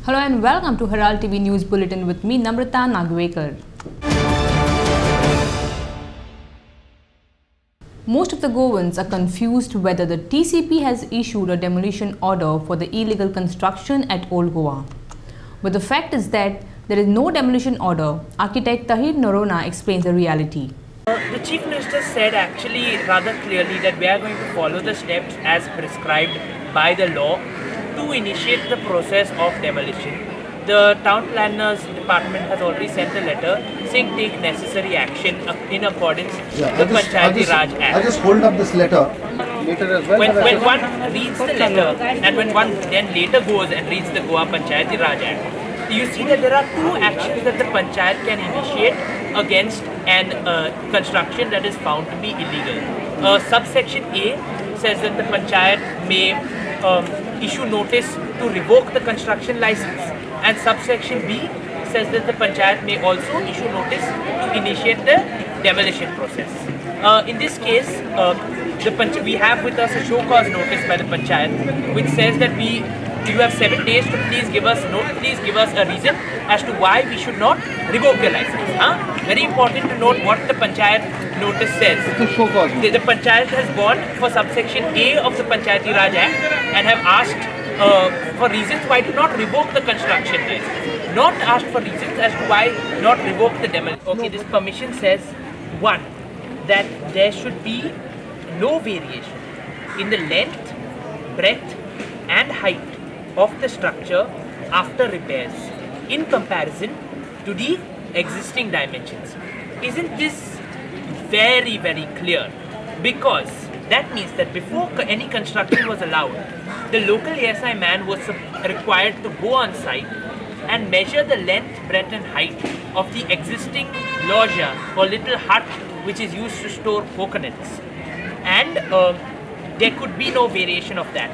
Hello and welcome to Herald TV News Bulletin with me, Namrata Nagwekar. Most of the Goans are confused whether the TCP has issued a demolition order for the illegal construction at Old Goa. But the fact is that there is no demolition order. Architect Tahir Norona explains the reality. The Chief Minister said actually rather clearly that we are going to follow the steps as prescribed by the law to initiate the process of demolition. The Town Planners Department has already sent a letter saying take necessary action in accordance with the Panchayati Raj Act. I'll just hold up this letter later as well. When one reads the letter and when one then later goes and reads the Goa Panchayati Raj Act, you see that there are two actions that the Panchayat can initiate against an construction that is found to be illegal. Subsection A says that the Panchayat may issue notice to revoke the construction license, and subsection B says that the Panchayat may also issue notice to initiate the demolition process. In this case, we have with us a show cause notice by the Panchayat which says that you have 7 days to please give us a reason as to why we should not revoke your license. Very important to note what the Panchayat notice says. The Panchayat has gone for subsection A of the Panchayati Raj Act and have asked for reasons why to not revoke the construction license. Not asked for reasons as to why not revoke the demolition. Okay, this permission says, 1, that there should be no variation in the length, breadth and height of the structure after repairs in comparison to the existing dimensions. Isn't this very, very clear? Because that means that before any construction was allowed, the local ASI man was required to go on site and measure the length, breadth and height of the existing loggia or little hut which is used to store coconuts. And there could be no variation of that.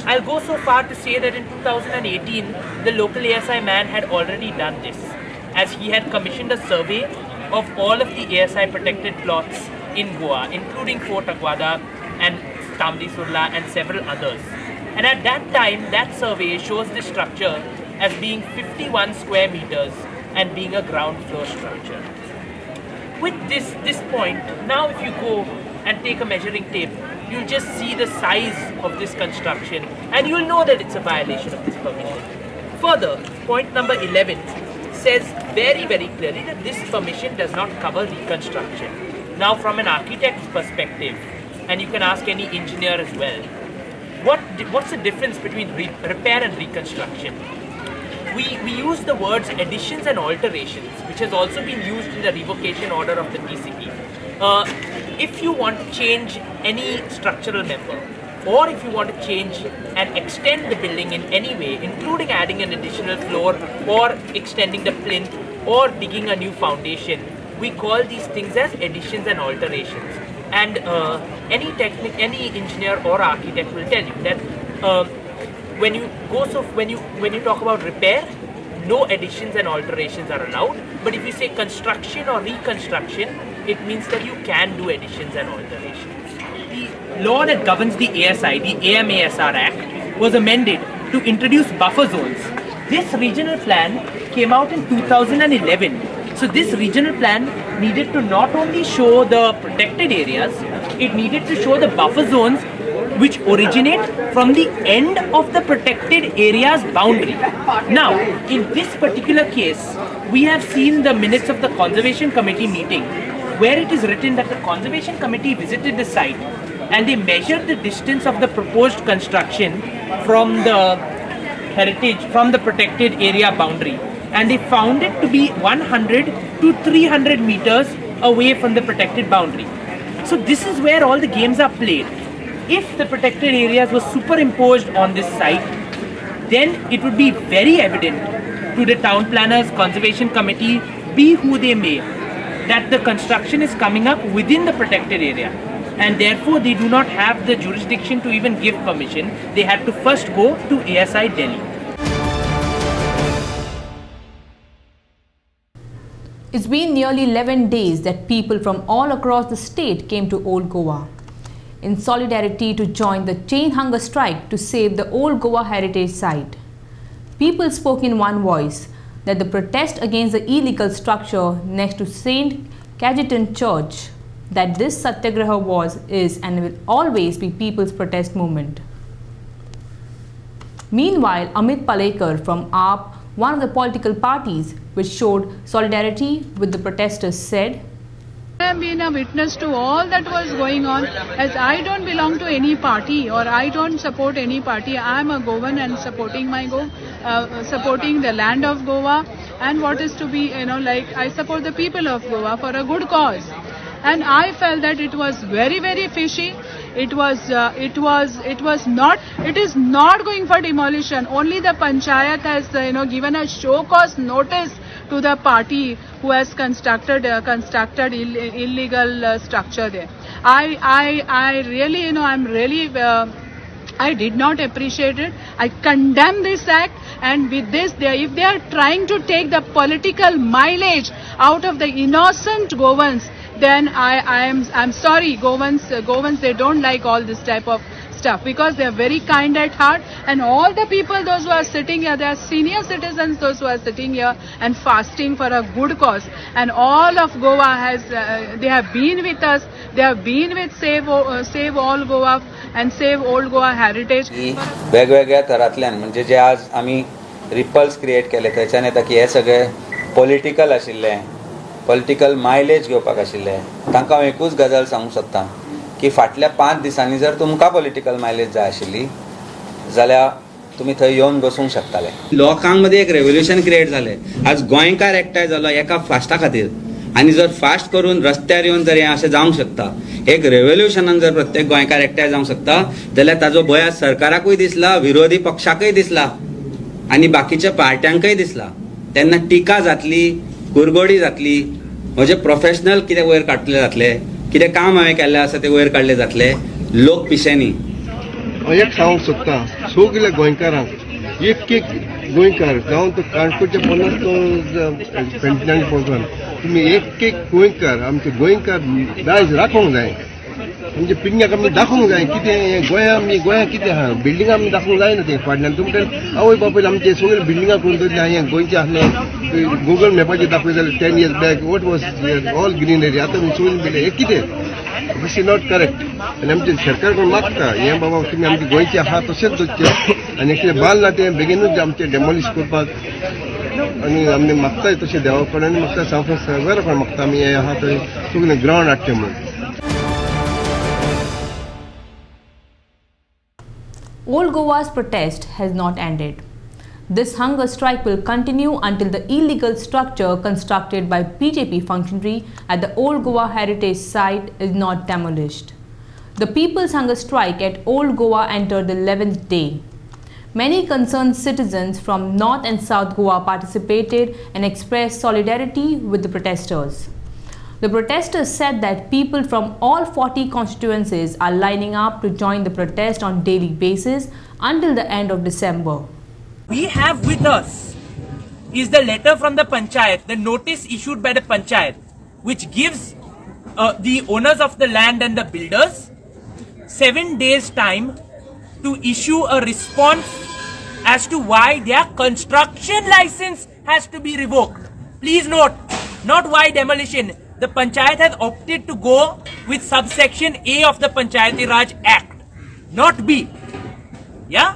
I'll go so far to say that in 2018, the local ASI man had already done this, as he had commissioned a survey of all of the ASI protected plots in Goa, including Fort Aguada and Tamdi Surla and several others. And at that time, that survey shows this structure as being 51 square meters and being a ground floor structure. With this point, now if you go and take a measuring tape, you'll just see the size of this construction and you'll know that it's a violation of this permission. Further, point number 11 says very, very clearly that this permission does not cover reconstruction. Now from an architect's perspective, and you can ask any engineer as well, what's the difference between repair and reconstruction? We use the words additions and alterations, which has also been used in the revocation order of the TCP. If you want to change any structural member, or if you want to change and extend the building in any way, including adding an additional floor or extending the plinth or digging a new foundation, we call these things as additions and alterations. And any engineer or architect will tell you that when you talk about repair, no additions and alterations are allowed. But if you say construction or reconstruction, it means that you can do additions and alterations. The law that governs the ASI, the AMASR Act, was amended to introduce buffer zones. This regional plan came out in 2011. So this regional plan needed to not only show the protected areas, it needed to show the buffer zones which originate from the end of the protected area's boundary. Now, in this particular case, we have seen the minutes of the Conservation Committee meeting where it is written that the Conservation Committee visited the site and they measured the distance of the proposed construction from the protected area boundary, and they found it to be 100 to 300 meters away from the protected boundary. So this is where all the games are played. If the protected areas were superimposed on this site, then it would be very evident to the town planners, conservation committee, be who they may, that the construction is coming up within the protected area, and therefore they do not have the jurisdiction to even give permission. They had to first go to ASI Delhi. It's been nearly 11 days that people from all across the state came to Old Goa in solidarity to join the chain hunger strike to save the Old Goa heritage site. people spoke in one voice that the protest against the illegal structure next to St. Cajetan Church, that this Satyagraha is and will always be people's protest movement. Meanwhile, Amit Palekar from AAP, one of the political parties which showed solidarity with the protesters, said, I have been a witness to all that was going on, as I don't belong to any party or I don't support any party. I am a Goan and supporting my supporting the land of Goa and what is to be, I support the people of Goa for a good cause. And I felt that it was very, very fishy. It is not going for demolition. Only the panchayat has given a show cause notice to the party who has constructed illegal structure there. I really I did not appreciate it. I condemn this act, and with this, if they are trying to take the political mileage out of the innocent Goans, then I'm sorry, Goans they don't like all this type of stuff because they are very kind at heart, and all the people, those who are sitting here, they are senior citizens, those who are sitting here and fasting for a good cause, and all of Goa they have been with us. They have been with Save All Goa and Save Old Goa Heritage. वेगवेगळ्या तरांतल्यान म्हणजे जे आज आमी ripples create केले त्याच्यान येता की हे सगळे political आशिल्ले, पॉलिटिकल मायलेज घेवपाक आशिल्ले. तांकां हांव एकूच गजाल सांगूंक सोदतां की फाटल्या 5 दिसांनी जर तुमकां पॉलिटिकल मायलेज जाय आशिल्ली जाल्यार तुम्ही थंय येवन बसूंक शकताले. लोकांक मध्ये एक रेव्होल्युशन क्रिएट जालें. आज गोंयकार एकठांय जालो एका फास्टा खातीर, आनी जर फास्ट करून रस्त्यार येवन जर हें अशें जावंक शकता, एक रेव्होल्युशनान जर प्रत्येक गोंयकार एकठांय जावंक शकता जाल्यार ताजो भंय सरकाराकूय दिसला, विरोधी पक्षाकय दिसला आनी बाकीच्या पार्ट्यांकय दिसला. तेन्ना टिका जातली, कुरगोडी जातली, म्हजे प्रोफेशनल कितें वयर काडटले जातले, कितें काम हांवें केल्लें आसा तें वयर काडलें जातलें, लोक पिशेनी. हांव एक सांगूंक सोदतां सगल्या गोंयकारांक, एक गोंयकार जावं तो काणकोणच्या 50 पेंटलांनी पळोवन तुमी एक गोंयकार आमचे गोंयकार दायज राखोंक जाय. म्हणजे पिंग्याक आमी दाखोवंक जाय कितें गोंया कितें आहा, बिल्डिंगा आमी दाखोवंक जायना तें फाटल्यान. तुमकां आवय बापूय आमचे सगळे बिल्डिंगा करून दवरले हांगा गोंयचे आसले. गुगल मॅपाचेर दाखय जाल्यार 10 years back what was all greenery. आतां सगळे बिल्डिंग हे कितें, दिस इज नॉट करेक्ट. आनी आमचे सरकार कोण मागता हें बाबा तुमी आमचे गोंयचे आहा तशेंच दवरचे आनी कितें बांद ना तें बेगीनूच आमचे डेमोलिश करपाक. आनी आमी मागताय तशें देवा कडेन मागता, सरकारा कडेन मागता आमी हें आहा थंय सगळें ग्रावंड हाडचें म्हणून. Old Goa's protest has not ended. This hunger strike will continue until the illegal structure constructed by BJP functionary at the Old Goa Heritage Site is not demolished. The People's Hunger Strike at Old Goa entered the 11th day. Many concerned citizens from North and South Goa participated and expressed solidarity with the protesters. The protesters said that people from all 40 constituencies are lining up to join the protest on daily basis until the end of December. We have with us is the letter from the panchayat, the notice issued by the panchayat, which gives the owners of the land and the builders 7 days time to issue a response as to why their construction license has to be revoked. Please note, not why demolition. The panchayat has opted to go with subsection A of the Panchayati Raj Act, not B. Yeah?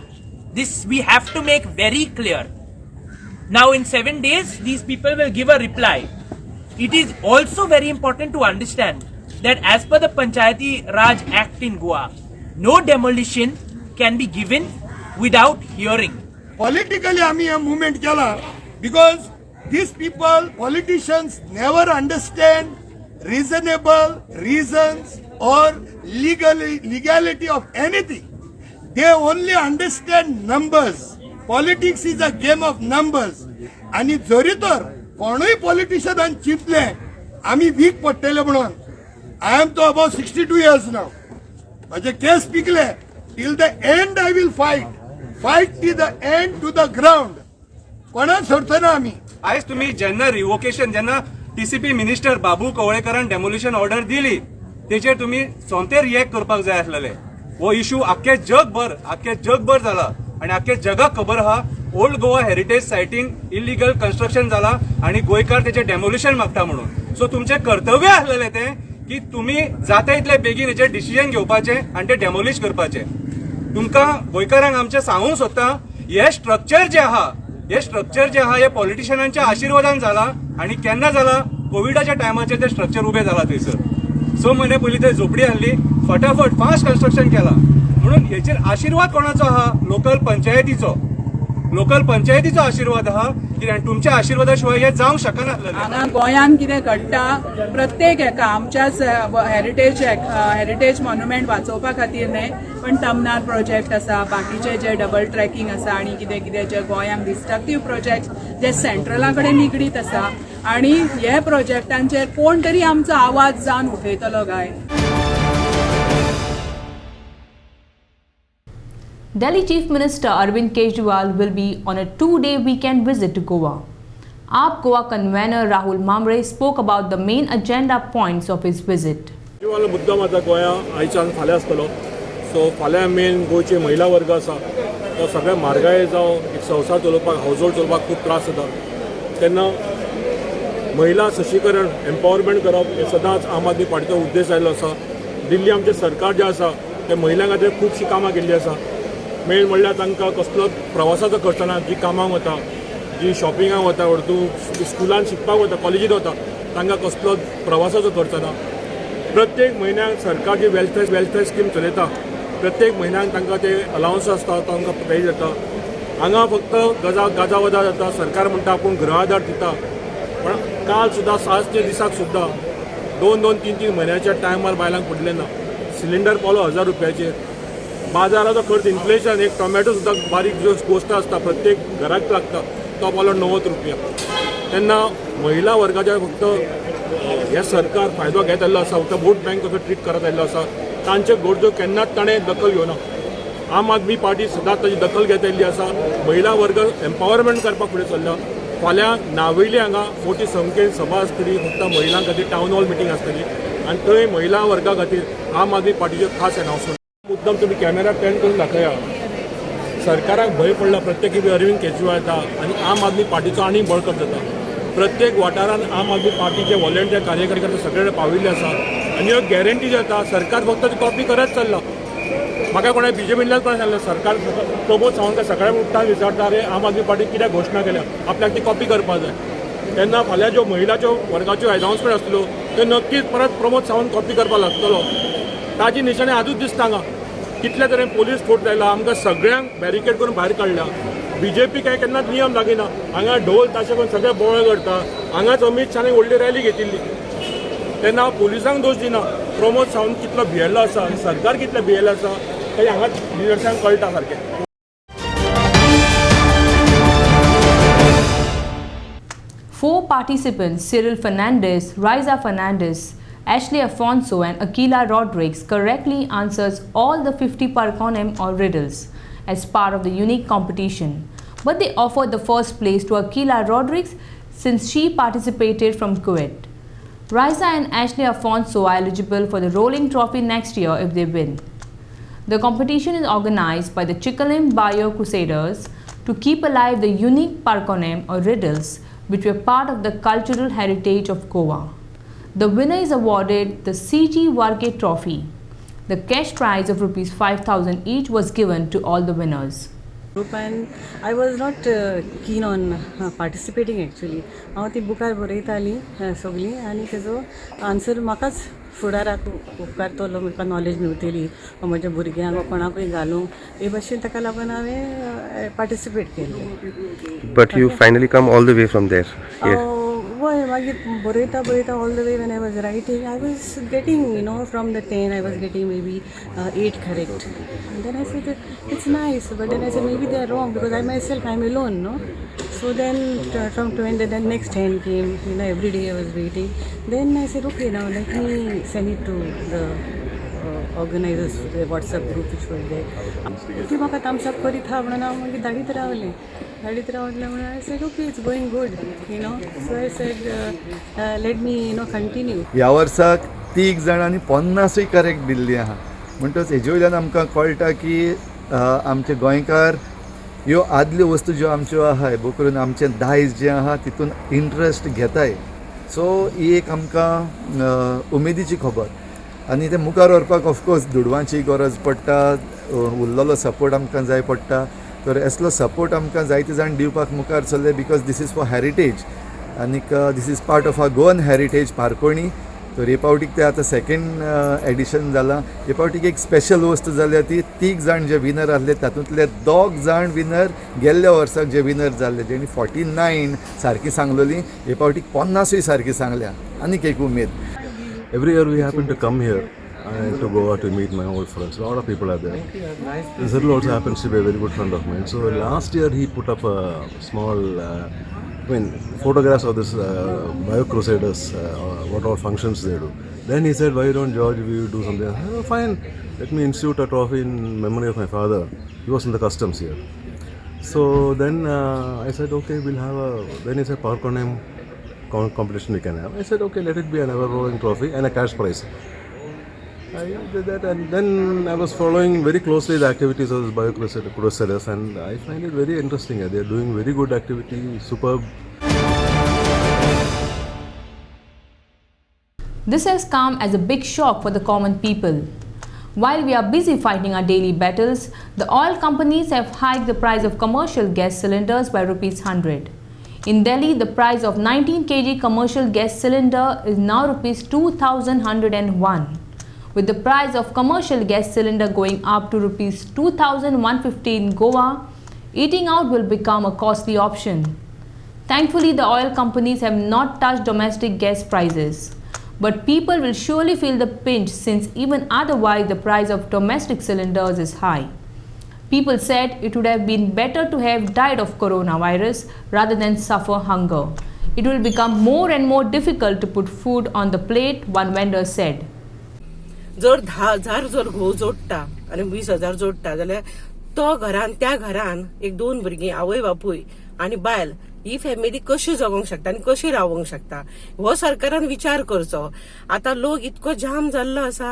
This we have to make very clear. Now in 7 days, these people will give a reply. It is also very important to understand that as per the Panchayati Raj Act in Goa, no demolition can be given without hearing. Politically, आम्ही a movement केला because these people, politicians, never understand reasonable reasons or legality of anything. They only understand numbers. Politics is a game of numbers. आणि जरी तर कोणूय politician चिंतले आम्ही week पडटले म्हणून, I am to about 62 years now. माझे case पिकले. Till the end I will fight till the end to the ground. कोणाच सोडतो ना आम्ही. आयज तुम्ही जेन्ना रिवोकेशन जेन्ना टीसीपी मिनिस्टर बाबू कवळेकरान डेमोलिशन ऑर्डर दिली तेचेर तुम्ही सोमते रिएक्ट करपाक जाय आसलेले. हो इश्यू आख्खे जगभर जाला आणि आख्खे जगाक खबर आहा ओल्ड गोवा हेरिटेज सायटीन इलिगल कन्स्ट्रक्शन जाला आणि गोंयकार तेचे डेमोलिशन मागता म्हणून. सो तुमचे कर्तव्य आसलेले ते की तुम्ही जाता इतले बेगीन हेचे डिसिजन घेवपाचे आणि ते डेमोलिश करपाचे. तुमकां गोंयकारांक आमचे सांगूंक सोदता हे स्ट्रक्चर जे आहा हे पॉलिटिशियनांच्या आशिर्वादान जाला आणि केन्ना जाला कोविडाच्या टायमाचेर ते स्ट्रक्चर उबे जाला थंयसर. 6 म्हयने पयलीं थंय झोपडी आहली, फटाफट फास्ट कन्स्ट्रक्शन केला म्हणून हेचेर आशिर्वाद कोणाचो आहा? लोकल पंचायतीचो आशिर्वाद आहा. कित्याक तुमच्या आशिर्वादा शिवाय हे जावंक शकनासलें. हांगा गोंयान कितें घडटा प्रत्येक हेका आमच्याच हेरिटेज मॉन्युमेंट वाचोवपा खातीर न्हय पण तमनार प्रोजेक्ट आसा, बाकीचे जे डबल ट्रॅकिंग आसा आणि कितें कितें जे गोंयांक डिस्ट्रक्टीव प्रोजेक्ट जे सेंट्रला कडेन निगडीत आसा आणि हे प्रोजेक्टांचेर कोण तरी आमचो आवाज जावन उठयतलो काय. Delhi Chief Minister Arvind Kejriwal will be on a 2-day weekend visit to Goa. AAP Goa convener Rahul Mamre spoke about the main agenda points of his visit. Kejriwal मुद्दम आतां गोंया आयच्यान फाल्यां आसतलो. सो फाल्यां मेन गोंयचे महिला वर्ग आसा तो सगळे म्हारगाय जावं एक संवसार चलोवपाक हावज होल्ड चलोवपाक खूब त्रास जाता. तेन्ना महिला सशीकरण एम्पावरमेंट करप हे सदांच आम आदमी पार्टीचो उद्देश आयिल्लो आसा. दिल्ली आमचें सरकार जें आसा तें महिलां खातीर खुबशीं कामां केल्लीं आसा. मेन म्हणल्यार तांकां कसलोच प्रवासाचो खर्च ना. जी कामाक वता, जी शॉपिंगाक वता, or तूं स्कुलान शिकपाक वता, कॉलेजीत वता, तांकां कसलोच प्रवासाचो खर्च ना. प्रत्येक म्हयन्याक सरकार जी वेलफेअर स्कीम चलयता प्रत्येक म्हयन्याक तांकां ते अलावन्स आसता तांकां पे जाता. हांगा फक्त गाजा वजा जाता. सरकार म्हणटा आपूण गृह आधार दिता पण काल सुद्दां 6 दिसाक सुद्दां 2-2, 3-3 म्हयन्याच्या टायमार बायलांक पडले ना. Cylinder Paulo 1000 रुपयाचेर. बाजाराचो खर्च इन्फ्लेशन एक टोमॅटो सुद्दां बारीक जो गोश्ट आसता प्रत्येक घराक लागता तो पावलो 90 रुपया. तेन्ना महिला वर्गाच्या फक्त हे सरकार फायदो घेत आयिल्लो आसा. फक्त वोट बँक कसो ट्रीट करत आयिल्लो आसा. तांचे गरजो केन्नाच ताणें दखल घेवना. आम आदमी पार्टी सदांच ताची दखल घेत आयिल्ली आसा. महिला वर्ग एम्पावरमेंट करपाक फुडें चल्ला. फाल्यां नावेली हांगा मोठी संख्येन सभा आसतली. फक्त महिलां खातीर टावन हॉल मिटींग आसतली आनी थंय महिला वर्गा खातीर आम आदमी पार्टीचे खास अनाउन्समेंट. मुद्दम तुम्ही कॅमेरा टर्न करून दाखया. सरकाराक भंय पडला प्रत्येक अरविंद केजरीवाल येता आनी आम आदमी पार्टीचो आनी बळकट जाता. प्रत्येक वाठारान आम आदमी पार्टीचे व्हॉलंटियर कार्यकर्ते सगळे पाविल्ले आसा आनी ह्यो गॅरंटी जाता. सरकार फक्त ती कॉपी करत चल्ला. म्हाका कोणा बीजेपींतल्यान कोणें सांगलें सरकार प्रमोद सावंत सकाळीं उठ्ठा विचारता अरे आम आदमी पार्टी कित्याक घोशणा केल्या आपल्याक ती कॉपी करपाक जाय. तेन्ना फाल्यां ज्यो महिलाच्यो वर्गाच्यो अनाउन्समेंट आसतल्यो त्यो नक्कीच परत प्रमोद सावंत कॉपी करपाक लागतलो. ताजी निशाणी आजूच दिसता हांगा. कितल्या तरेन पोलीस फोर्स लायला. आमकां सगळ्यांक बॅरिकेड करून भायर काडल्या. बीजेपी काय केन्नाच नियम दाखयना. हांगा ढोल ताशे करून सगळे बोवाळ करता. हांगाच अमित शाहान व्हडली रॅली घेतिल्ली. तेन्ना पुलिसांक दोश दिना. प्रमोद सावंत कितलो भियेल्लो आसा आनी सरकार कितले भियेल्लो आसा तें हांगा निदर्शनाक कळटा सारकें. 4 participants, Cyril Fernandez, Raisa Fernandez, Ashley Afonso and Aquila Rodriguez correctly answers all the 50 parconem or riddles as part of the unique competition. But they offered the first place to Aquila Rodriguez since she participated from Kuwait. Raisa and Ashley Afonso are eligible for the Rolling Trophy next year if they win. The competition is organized by the Chikalim Bayo Crusaders to keep alive the unique parconem or riddles which were part of the cultural heritage of Goa. The winner is awarded the C.G. Varke Trophy. The cash prize of ₹5,000 each was given to all the winners. And I was not keen on participating actually. हांव ती बुकार बरयताली सगळी आनी तेजो answer म्हाकाच फुडाराक उपकारतलो. म्हाका knowledge मेळटली म्हज्या भुरग्यांक कोणाकूय घालूं हे भाशेन ताका लागून हांवें पार्टिसिपेट केलें. But you finally come all the way from there. हय मागीर बरयता all the way when I was writing I was getting from the 10 I was getting maybe 8 correct. And then I said it's nice, but then I said maybe they are wrong because I myself I'm alone, no? So then from 20 then next 10 came, every day I was waiting. Then I said okay, now let me send it to the organizers, the WhatsApp group which was there. ती म्हाका thumbs up करीत हा म्हणून हांव मागीर धाडीत रावलें म्हणून I said okay, it's going good, so I said let me continue. ह्या वर्साक 3 जाणांनी 50 करेक्ट दिल्ली आहा म्हणटच हेजे वयल्यान आमकां कळटा की आमचे गोंयकार ह्यो आदल्यो वस्तू ज्यो आमच्यो आहाय बो करून आमचें दायज जें आहा तितून इंट्रस्ट घेताय. सो ही एक आमकां उमेदीची खबर. आनी ते मुखार व्हरपाक ऑफकोर्स दुडवांची गरज पडटा, उरलेलो सपोर्ट आमकां जाय पडटा. तर असलो सपोर्ट आमकां जायते जाण दिवपाक मुखार चल्ले because this is for heritage आनीक this is part of our Goan heritage पारकोणी. तर हे पावटीक ते आतां सेकेंड एडिशन जालां. हे पावटीक एक स्पेशल वस्त जाल्या ती 3 जाण जे विनर आसले तातूंतले 2 जाण विनर गेल्ल्या वर्साक जे विनर जाल्ले जेणी 49 सारकी सांगलोली, हे पावटीक 50 सारकी सांगल्या. आनीक एक Umed. Every year we happen to come here to Goa to meet my old friends. A lot of people are there. Zirl also happens to be a very good friend of mine. So last year he put up a small, photographs of this Bio Crusaders, what all functions they do. Then he said, why don't George, we do something? I said, oh, fine, let me institute a trophy in memory of my father. He was in the customs here. So then I said, okay, we'll have then he said, Parkonem competition we can have. I said, okay, let it be an ever-rolling trophy and a cash prize. I did that, and then I was following very closely the activities of this Bio Crusaders, and I find it very interesting. They are doing very good activity, superb. This has come as a big shock for the common people. While we are busy fighting our daily battles, the oil companies have hiked the price of commercial gas cylinders by ₹100. In Delhi, the price of 19 kg commercial gas cylinder is now ₹2,101. With the price of commercial gas cylinder going up to ₹2,150 in Goa, eating out will become a costly option. Thankfully, the oil companies have not touched domestic gas prices. But people will surely feel the pinch since even otherwise the price of domestic cylinders is high. People said it would have been better to have died of coronavirus rather than suffer hunger. It will become more and more difficult to put food on the plate, one vendor said. जर 10,000 जर घोव जोडटा आनी 20,000 जोडटा जाल्यार तो घरान त्या घरान एक 2 भुरगीं आवय बापूय आनी बायल ही फॅमिली कशी जगोंक शकता आनी कशी रावोंक शकता हो सरकारान विचार करचो. आता लोक इतको जाम जाल्लो आसा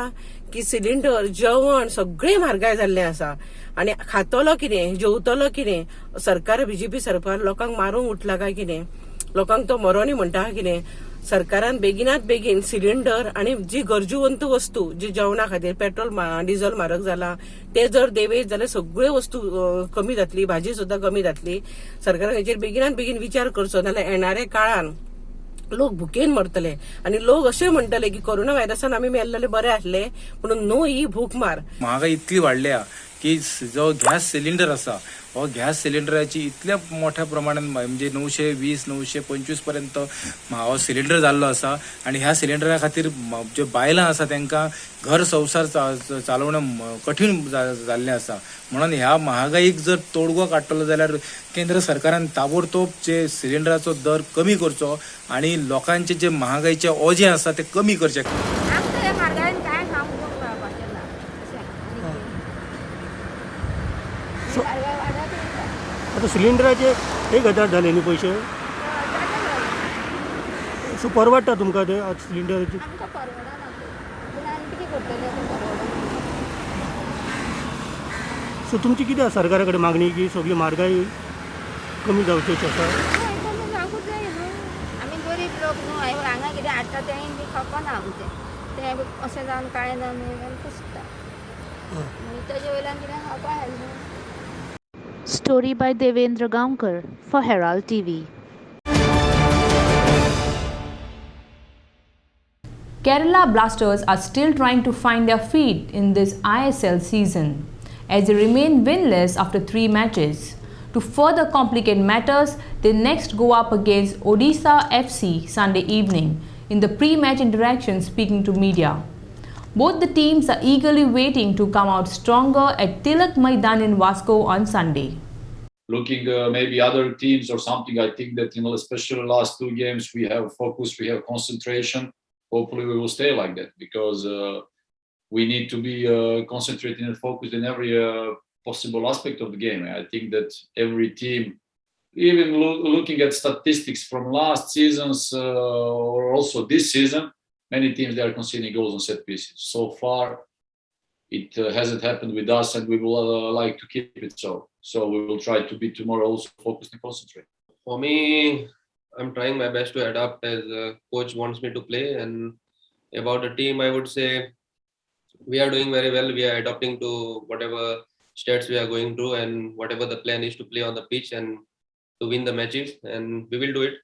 की सिलिंडर जेवण सगळे म्हारगाय जाल्ले आसा आनी खातलो कितें जेवतलो कितें. सरकार बीजेपी सरकार लोकांक मारूंक उठला काय कितें, लोकांक तो मरोनी म्हणटा कितें. सरकारान बेगिनात बेगीन सिलिंडर आणि जी गरजूवंत वस्तू जी जेवणा खातीर पेट्रोल डिझेल म्हारग जाला ते जर देवेत जाल्यार सगळ्यो वस्तू कमी जातली, भाजी सुद्धा कमी जातली. सरकारान हेचेर बेगिनात बेगीन विचार करचो नाल्यार येणाऱ्या काळान लोक भुकेन मरतले आणि लोक असे म्हणटले की कोरोना व्हायरसान आम्ही मेल्लेले बरे आसले म्हणून नो ही भूक मार. महागाई इतकी वाडल्या की जो गॅस सिलिंडर आसा हो गॅस सिलिंडराची इतल्या मोठ्या प्रमाणात म्हणजे 920 925 पर्यंत हो सिलिंडर जाल्लो आसा आणि ह्या सिलिंडरा खातीर जे बायलां आसा तांकां घर संसार चालवणं कठीण जाल्लें आसा. म्हणून ह्या महागाईक जर तोडगो काडटलो जाल्यार केंद्र सरकारान ताबडतोब जे सिलिंडराचो दर कमी करचो आणि लोकांचे जे महागाईचे ओझे आसा ते कमी करचे. आता सिलिंडराचे 1,000 झाले न्ही पयशे, सो परवडटा तुमकां ते सिलिंडराचे? सो तुमची कितें आसा सरकारा कडेन मागणी की सगळी म्हारगाई कमी जावची आसा? आमी गरीब लोक न्हू, हांगा कितें हाडटा तें बी खपना आमचें तें अशें जावन काळें जावन कुसता तेजे वयल्यान कितें खावपा help. Story by Devendra Gaonkar for Herald TV. Kerala Blasters are still trying to find their feet in this ISL season as they remain winless after 3 matches. To further complicate matters, they next go up against Odisha FC Sunday evening in the pre-match interaction speaking to media. Both the teams are eagerly waiting to come out stronger at Tilak Maidan in Vasco on Sunday. Looking maybe other teams or something, I think that, especially last 2 games, we have focus, we have concentration. Hopefully we will stay like that because we need to be concentrated and focused in every possible aspect of the game. I think that every team, even looking at statistics from last seasons or also this season, many teams they are conceding goals on set pieces. So far, it hasn't happened with us, and we will like to keep it so. So we will try to be tomorrow also focused and concentrate. For me, I'm trying my best to adapt as coach wants me to play. And about the team, I would say we are doing very well. We are adapting to whatever stats we are going through and whatever the plan is to play on the pitch and to win the matches, and we will do it.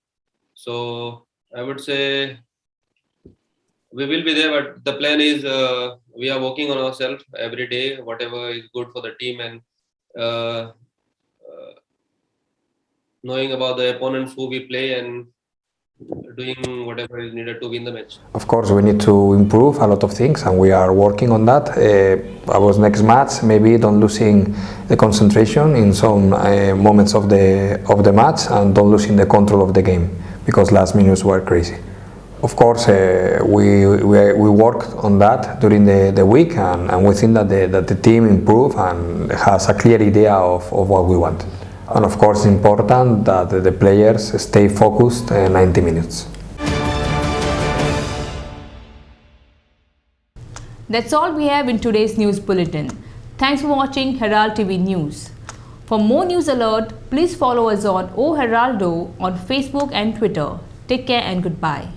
So I would say we will be there, but the plan is we are working on ourselves every day, whatever is good for the team, and knowing about the opponents who we play and doing whatever is needed to win the match. Of course, we need to improve a lot of things, and we are working on that. Our next match, maybe don't losing the concentration in some moments of the match, and don't losing the control of the game, because last minutes were crazy. Of course, we worked on that during the week, and we think that the team improved and has a clear idea of what we want. And of course, it's important that the players stay focused 90 minutes. That's all we have in today's news bulletin. Thanks for watching Herald TV News. For more news alert, please follow us on O Heraldo on Facebook and Twitter. Take care and goodbye.